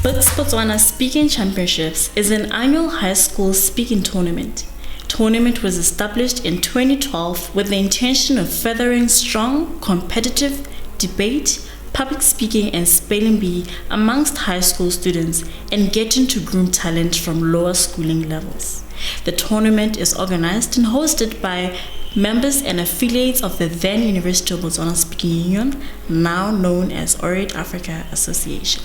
Botswana Speaking Championships is an annual high school speaking tournament. Tournament was established in 2012 with the intention of furthering strong, competitive debate, public speaking and spelling bee amongst high school students and getting to groom talent from lower schooling levels. The tournament is organized and hosted by members and affiliates of the then University of Botswana Speaking Union, now known as Orate Africa Association.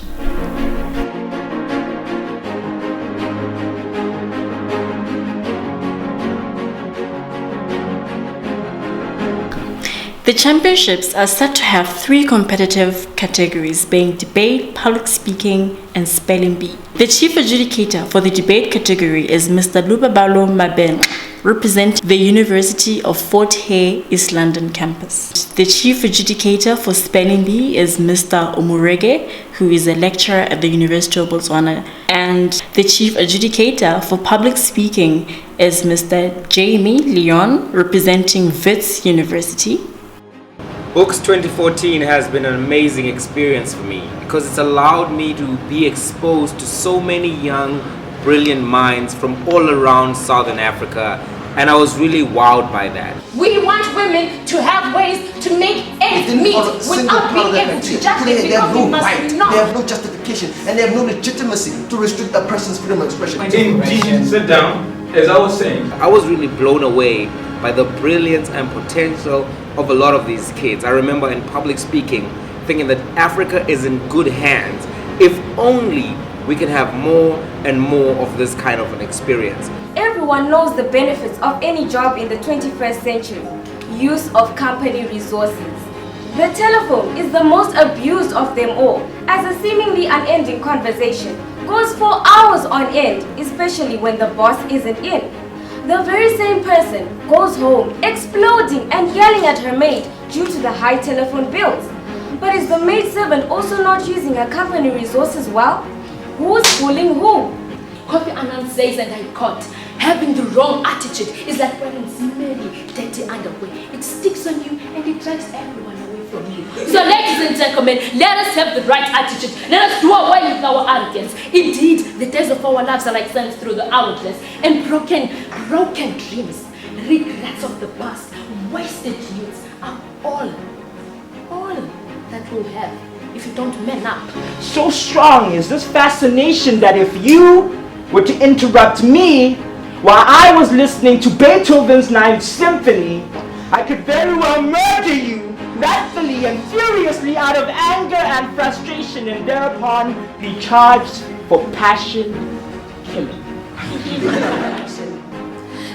The championships are said to have 3 competitive categories, being debate, public speaking, and spelling bee. The chief adjudicator for the debate category is Mr. Lubabalo Mabhenxa, representing the University of Fort Hare, East London campus. The chief adjudicator for spelling bee is Mr. Omurege, who is a lecturer at the University of Botswana. And the chief adjudicator for public speaking is Mr. Jamie Leon, representing Wits University. Books 2014 has been an amazing experience for me because it's allowed me to be exposed to so many young, brilliant minds from all around Southern Africa, and I was really wowed by that. We want women to have ways to make ends meet without being able to judge it because we must not. They have no justification and they have no legitimacy to restrict a person's freedom of expression. Indeed, sit down. As I was saying, I was really blown away by the brilliance and potential of a lot of these kids. I remember in public speaking thinking that Africa is in good hands if only we can have more and more of this kind of an experience. Everyone knows the benefits of any job in the 21st century. Use of company resources. The telephone is the most abused of them all, as a seemingly unending conversation goes for hours on end, especially when the boss isn't in. The very same person goes home exploding and yelling at her maid due to the high telephone bills. But is the maidservant also not using her company resources well? Who's fooling who? Kofi Annan says, and I quote, having the wrong attitude is like wearing smelly, dirty underwear. It sticks on you and it drags everyone away from you. So ladies and gentlemen, let us have the right attitude. Let us do away with our arrogance. Indeed, the days of our lives are like sands through the hourglass, and broken dreams, regrets of the past, wasted youths are all that we'll have if you don't man up. So strong is this fascination that if you were to interrupt me while I was listening to Beethoven's Ninth Symphony, I could very well murder you wrathfully and furiously out of anger and frustration, and thereupon be charged for passion killing.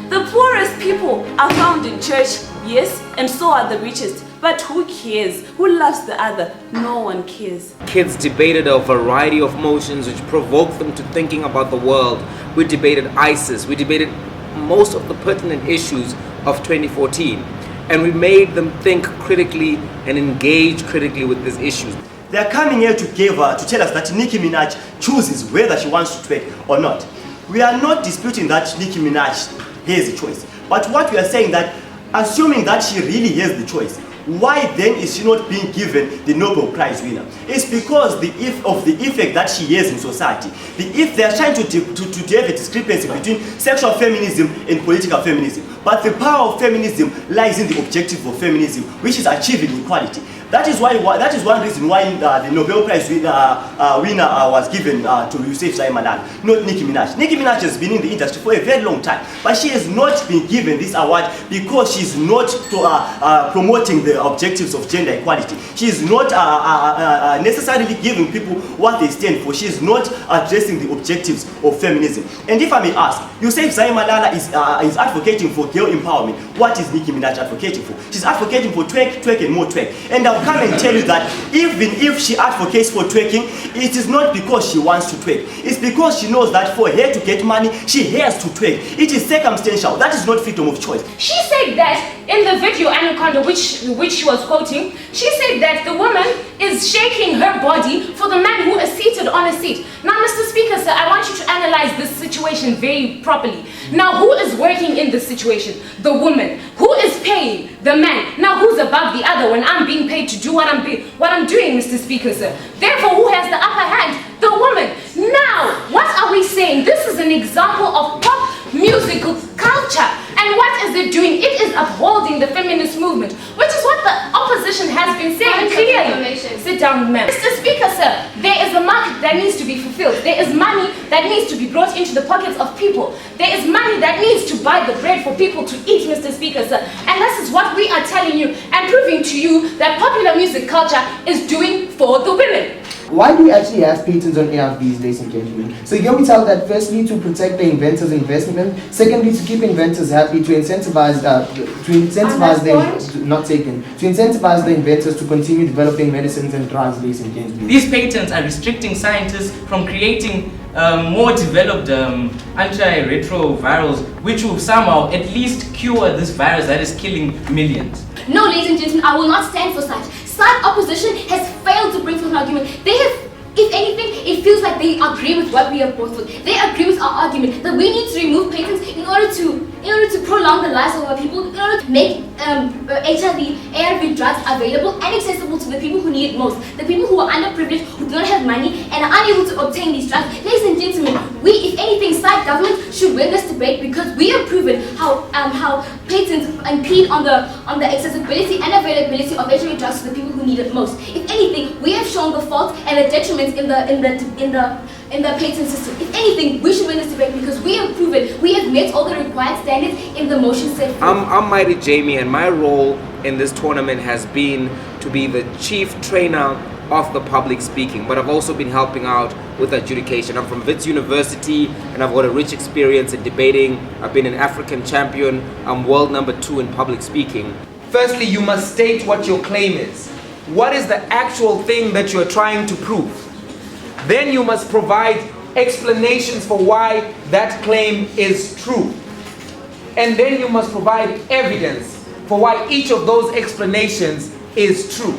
The poorest people are found in church, yes, and so are the richest. But who cares? Who loves the other? No one cares. Kids debated a variety of motions which provoked them to thinking about the world. We debated ISIS. We debated most of the pertinent issues of 2014. And we made them think critically and engage critically with these issues. They are coming here to tell us that Nicki Minaj chooses whether she wants to twerk or not. We are not disputing that Nicki Minaj has the choice. But what we are saying that, assuming that she really has the choice, why then is she not being given the Nobel Prize winner? It's because of the effect that she has in society. If they are trying to have a discrepancy between sexual feminism and political feminism. But the power of feminism lies in the objective of feminism, which is achieving equality. That is one reason why the Nobel Prize winner was given to Yusuf Zaimadan, not Nicki Minaj. Nicki Minaj has been in the industry for a very long time, but she has not been given this award because she's not promoting the objectives of gender equality. She is not necessarily giving people what they stand for. She is not addressing the objectives of feminism. And if I may ask, Yusuf Zaimadan is advocating for girl empowerment. What is Nicki Minaj advocating for? She's advocating for twerk and more twerk. And I'll come and tell you that even if she advocates for twerking, it is not because she wants to twerk. It's because she knows that for her to get money, she has to twerk. It is circumstantial. That is not freedom of choice. She said that in the video Anaconda, which she was quoting, she said that the woman is shaking her body for the man who is seated on a seat. Now, Mr. Speaker, sir, I want you to analyze this situation very properly. Now, who is working in this situation? The woman. Who is paying? The man. Now, who's above the other when I'm being paid to do what I'm doing, Mr. Speaker, sir? Therefore, who has the upper hand? The woman. example of pop musical culture. And what is it doing? It is upholding the feminist movement, which is what the opposition has been saying clearly. Sit down, ma'am. Mr. Speaker, sir, there is a market that needs to be fulfilled. There is money that needs to be brought into the pockets of people. There is money that needs to buy the bread for people to eat, Mr. Speaker, sir. And this is what we are telling you and proving to you that popular music culture is doing for the women. Why do we actually have patents on ARVs, ladies and gentlemen? So here we tell that firstly to protect the inventors' investment, secondly to keep inventors happy, to incentivize them, not taken, to incentivize the inventors to continue developing medicines and drugs, ladies and gentlemen. These patents are restricting scientists from creating more developed antiretrovirals, which will somehow at least cure this virus that is killing millions. No, ladies and gentlemen, I will not stand for such. Such opposition has failed to bring forth an argument. They have, if anything, it feels like they agree with what we have brought forth. They agree with our argument that we need to remove patents in order to prolong the lives of our people, in order to make HIV, ARV drugs available and accessible to the people who need it most. The people who are underprivileged, who do not have money and are unable to obtain these drugs. Ladies and gentlemen, we, if anything, side government should win this debate because we have proven how patents impede on the accessibility and availability of HIV drugs to the people who need it most. If anything, we have shown the faults and the detriments in the patent system. If anything, we should win this debate because we have proven we have met all the required standards in the motion set forth. I'm Mighty Jamie, and my role in this tournament has been to be the chief trainer of the public speaking, but I've also been helping out with adjudication. I'm from Wits University and I've got a rich experience in debating. I've been an African champion. I'm world #2 in public speaking. Firstly, you must state what your claim is. What is the actual thing that you're trying to prove? Then you must provide explanations for why that claim is true. And then you must provide evidence for why each of those explanations is true.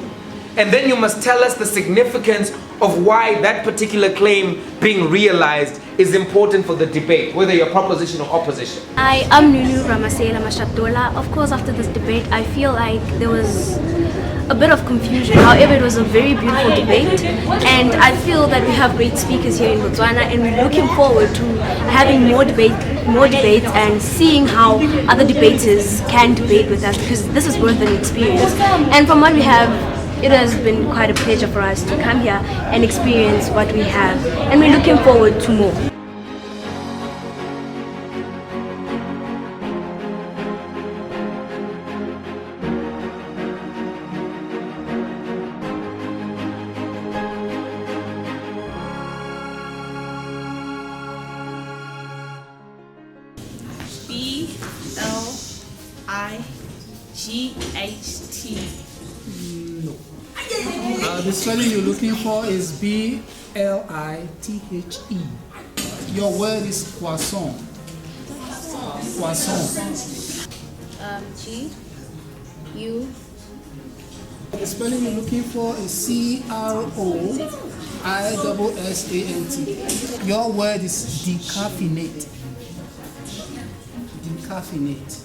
And then you must tell us the significance of why that particular claim being realized is important for the debate, whether you're proposition or opposition. I am Nunu Ramasela Mashatola. Of course, after this debate, I feel like there was a bit of confusion. However, it was a very beautiful debate, and I feel that we have great speakers here in Botswana, and we're looking forward to having more debates and seeing how other debaters can debate with us, because this is worth an experience. And from what we have, it has been quite a pleasure for us to come here and experience what we have, and we're looking forward to more. B-L-I-G-H-T. No. The spelling you're looking for is B-L-I-T-H-E. Your word is croissant. Croissant. G-U. The spelling you're looking for is C-R-O-I-S-S-A-N-T. Your word is decaffeinate. Decaffeinate.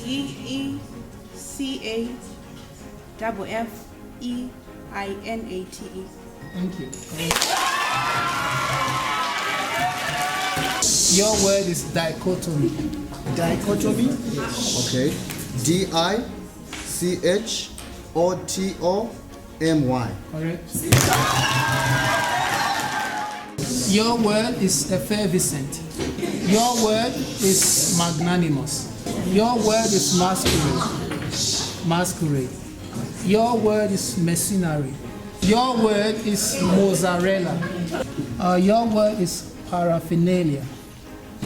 D-E-C-A-F-F-E-I-N-A-T-E. Thank you. Your word is dichotomy. Dichotomy? Okay. D-I-C-H-O-T-O-M-Y. Correct. Your word is effervescent. Your word is magnanimous. Your word is masquerade. Masquerade. Your word is mercenary. Your word is mozzarella. Your word is paraphernalia.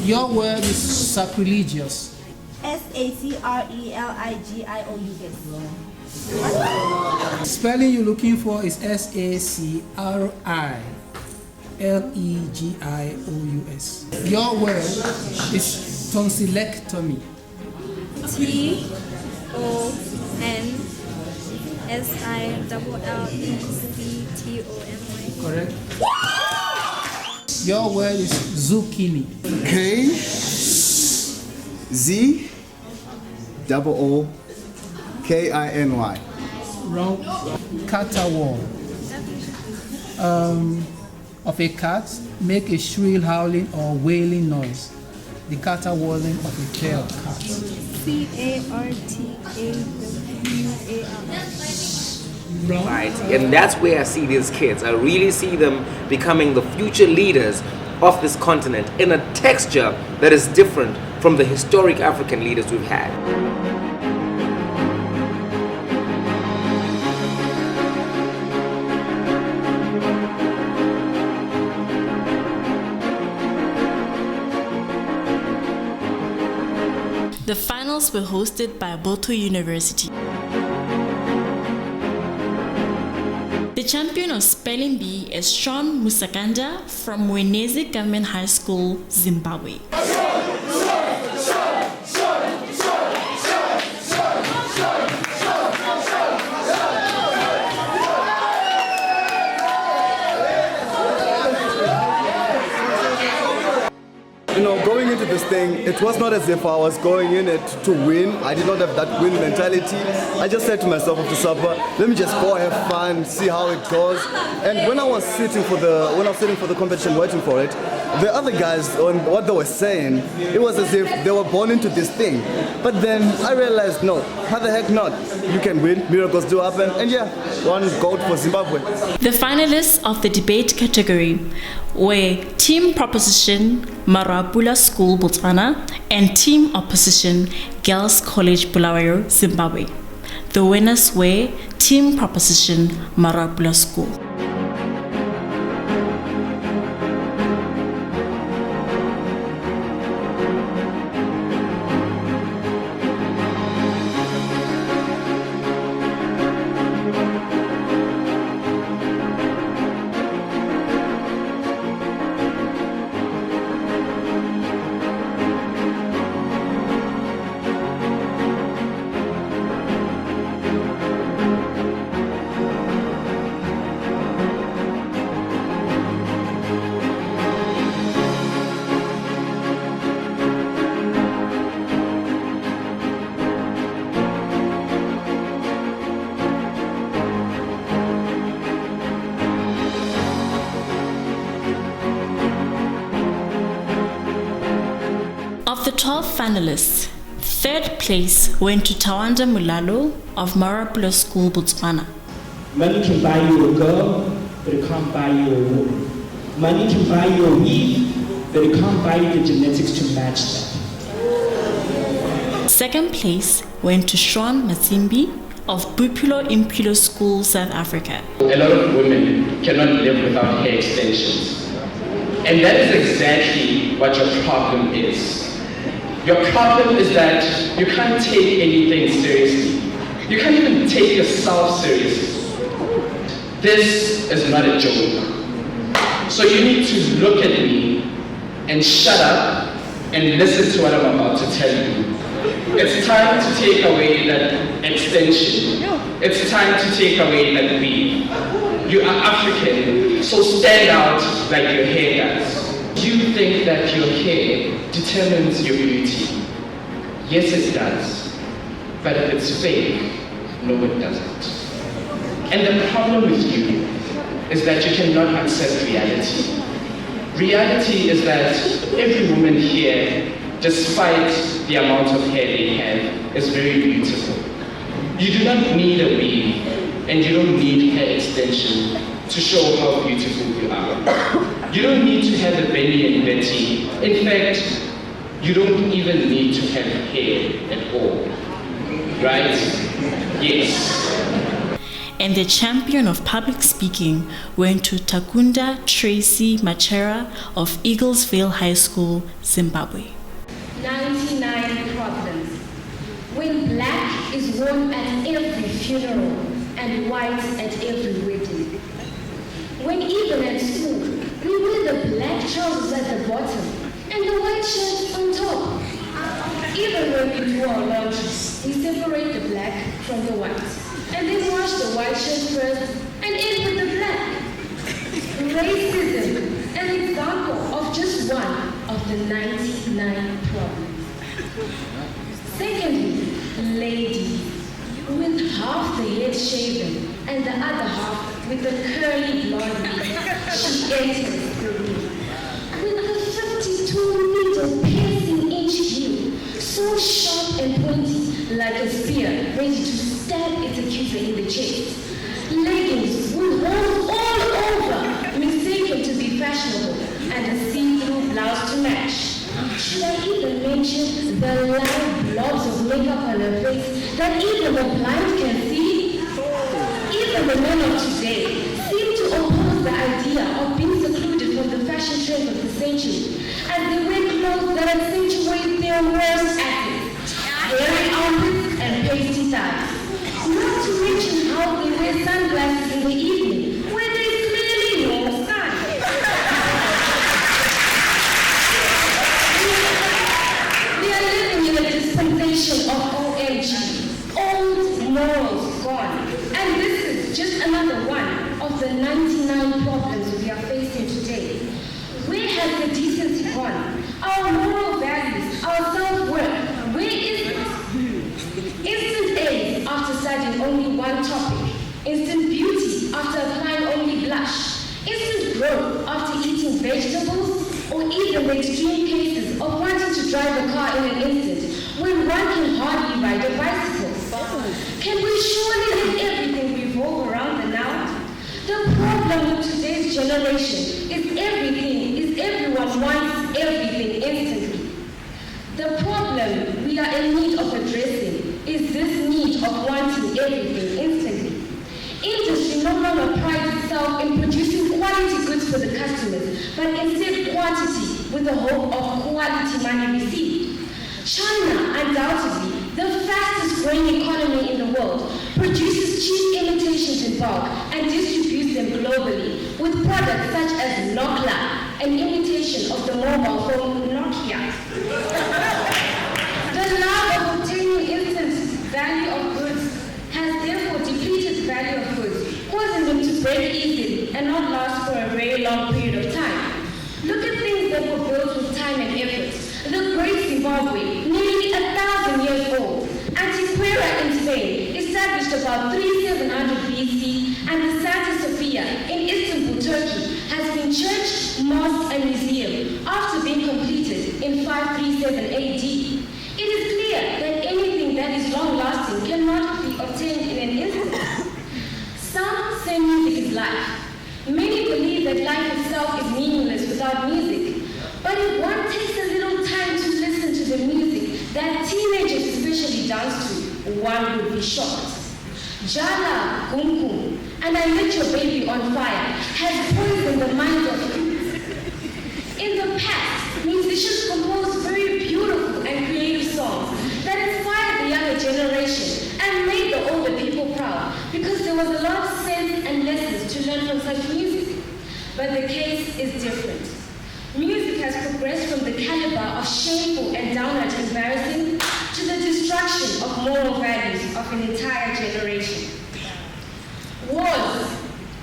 Your word is sacrilegious. S-A-C-R-E-L-I-G-I-O-U-S. Spelling you're looking for is S-A-C-R-I-L-E-G-I-O-U-S. Your word is tonsillectomy. T-O-N-S-I-L-L-E-C-T-O-M-Y. Correct. Your word is zucchini. K-Z-O-O-K-I-N-Y. Wrong. Caterwaul. of a cat make a shrill howling or wailing noise. The caterwauling of a pair of cats. Cartawar. Right, and that's where I see these kids. I really see them becoming the future leaders of this continent in a texture that is different from the historic African leaders we've had. The finals were hosted by Bophelo University. The champion of Spelling Bee is Sean Musakanda from Mwenezi Government High School, Zimbabwe. You know, going into this thing, it was not as if I was going in it to win. I did not have that win mentality. I just said to myself after supper, let me just go have fun, see how it goes. And when I was sitting for the competition, waiting for it, the other guys, on what they were saying, it was as if they were born into this thing. But then I realized, no, how the heck not? You can win, miracles do happen, and yeah, one gold for Zimbabwe. The finalists of the debate category were Team Proposition, Maru-a-pula School, Botswana, and Team Opposition, Girls College, Bulawayo, Zimbabwe. The winners were Team Proposition, Maru-a-pula School. Of the 12 finalists, third place went to Tawanda Mulalo of Maru-a-pula School, Botswana. Money can buy you a girl, but it can't buy you a woman. Money can buy you a weave, but it can't buy you the genetics to match that. Second place went to Sean Matsimbi of Bophelo Impilo School, South Africa. A lot of women cannot live without hair extensions. And that is exactly what your problem is. Your problem is that you can't take anything seriously. You can't even take yourself seriously. This is not a joke. So you need to look at me and shut up and listen to what I'm about to tell you. It's time to take away that extension. It's time to take away that weave. You are African, so stand out like your hair does. You think that your hair determines your beauty. Yes, it does. But if it's fake, no, it doesn't. And the problem with you is that you cannot accept reality. Reality is that every woman here, despite the amount of hair they have, is very beautiful. You do not need a weave, and you don't need hair extension to show how beautiful you are. You don't need to have a Benny and Betty. In fact, you don't even need to have hair at all. Right? Yes. And the champion of public speaking went to Takunda Tracy Machera of Eaglesville High School, Zimbabwe. 99 problems. When black is worn at every funeral and white at every wedding. When even at school, we wear the black trousers at the bottom and the white shirt on top. Even when we do our laundry, we separate the black from the white and then wash the white shirt first and end with the black. Racism, an example of just one of the 99 problems. Secondly, ladies, with half the head shaven and the other half with the curly blonde. She enters like a spear ready to stab its accuser in the chest. Leggings with holes all over, mistaken to be fashionable, and a see-through blouse to match. Should I even mention the loud blobs of makeup on her face that even the blind can see? Even the men of today seem to oppose the idea of being secluded from the fashion trends of the century, as they wear clothes that accentuate their worst assets, hairy armpits and pasty thighs. Not to mention how they wear sunglasses in the evening, where there's clearly no sun. We are living in a dispensation of OMG, old morals gone. And this is just another one of the 99 problems we are facing today. Where has the decency gone? Our moral values, our self-worth, where is it? Instant A's after studying only one topic. Instant beauty after applying only blush. Instant growth after eating vegetables. Or even the extreme cases of wanting to drive a car in an instant when one can hardly ride a bicycle. Can we surely let everything revolve around the now? The problem with today's generation is everyone wants everything instantly. The problem we are in need of addressing is this need of wanting everything instantly. Industry no longer prides itself in producing quality goods for the customers, but instead quantity with the hope of quality money received. China, undoubtedly, the fastest growing economy in the world, produces cheap imitations in bulk and distributes them globally with products such as Nokia, an imitation of the mobile phone Nokia. The love of obtaining instant value of goods has therefore depleted the value of goods, causing them to break easily and not last for a very long period of time. Look at things that were built with time and effort. The great Zimbabwe, nearly 1,000 years old. Antequera in Spain, established about 3700 BC, and the Santa Sofia in Istanbul, Turkey, has been church, mosque, and museum after being completed in 537 AD. It is clear that anything that is long-lasting cannot be obtained in an instant. Some say music is life. Many believe that life itself is meaningless without music. But if one takes a little time to listen to the music that teenagers especially dance to, one would be shocked. Jala, Kumkum, and I Lit Your Baby on Fire has poisoned the minds of youth. In the past, musicians composed very beautiful and creative songs that inspired the younger generation and made the older people proud because there was a lot of sense and lessons to learn from such music. But the case is different. Music has progressed from the caliber of shameful and downright embarrassing to the destruction of moral values of an entire generation. Wars,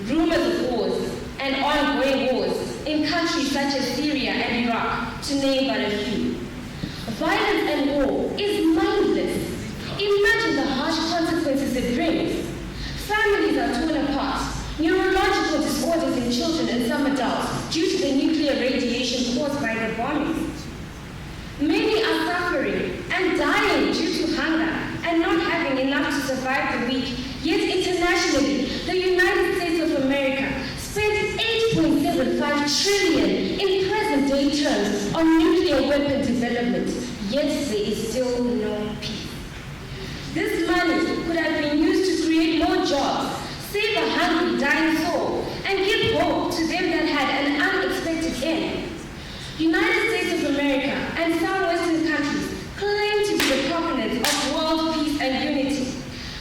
rumors of wars, and ongoing wars in countries such as Syria and Iraq, to name but a few. Violence and war is mindless. Imagine the harsh consequences it brings. Families are torn apart. Neurological disorders in children and some adults due to the nuclear radiation caused by the bombings. Many are suffering and dying due to hunger and not having enough to survive the week. Yet internationally, the United States of America spent $8.75 trillion in present-day terms on nuclear weapon development, yet there is still no peace. This money could have been used to create more jobs, save a hungry, dying soul, and give hope to them that had an unexpected end. United States of America and some Western countries claim to be the proponents of world peace and unity.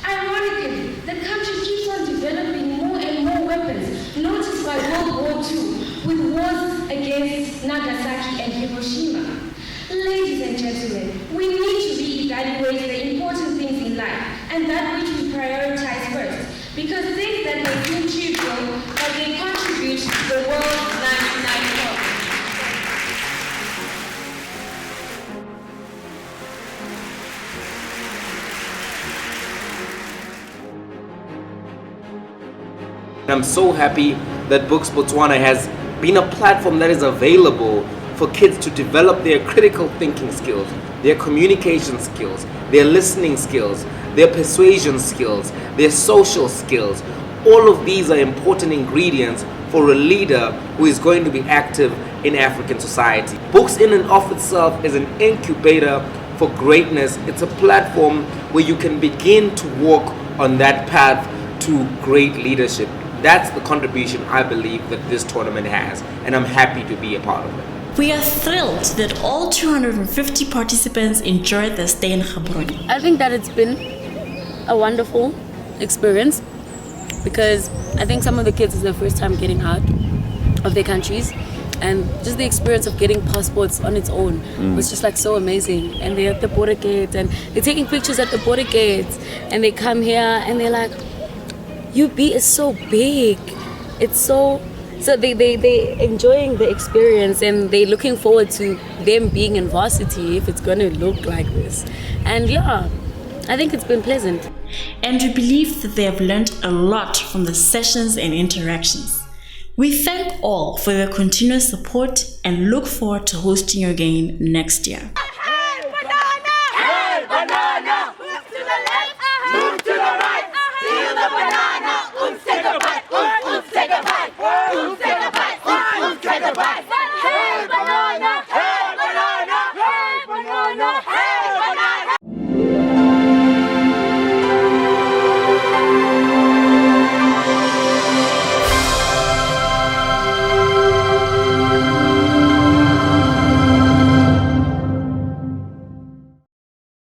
Ironically, the country keeps on developing more and more weapons noticed by World War II with wars against Nagasaki and Hiroshima. Ladies and gentlemen, we need to reevaluate the important things in life and that which we prioritize first, because things that may seem trivial, but they contribute to the world's 99 problems. I'm so happy that Books Botswana has been a platform that is available for kids to develop their critical thinking skills, their communication skills, their listening skills, their persuasion skills, their social skills. All of these are important ingredients for a leader who is going to be active in African society. Books in and of itself is an incubator for greatness. It's a platform where you can begin to walk on that path to great leadership. That's the contribution I believe that this tournament has, and I'm happy to be a part of it. We are thrilled that all 250 participants enjoyed their stay in Gaborone. I think that it's been a wonderful experience because I think some of the kids is their first time getting out of their countries, and just the experience of getting passports on its own was just like so amazing. And they're at the border gates and they're taking pictures at the border gates, and they come here and they're like, UB is so big, it's so they enjoying the experience, and they looking forward to them being in varsity if it's gonna look like this. And yeah, I think it's been pleasant. And we believe that they have learned a lot from the sessions and interactions. We thank all for their continuous support and look forward to hosting you again next year. Hey, banana! Move to the left, move to the right. Feel the banana. Take a bite. Take a bite.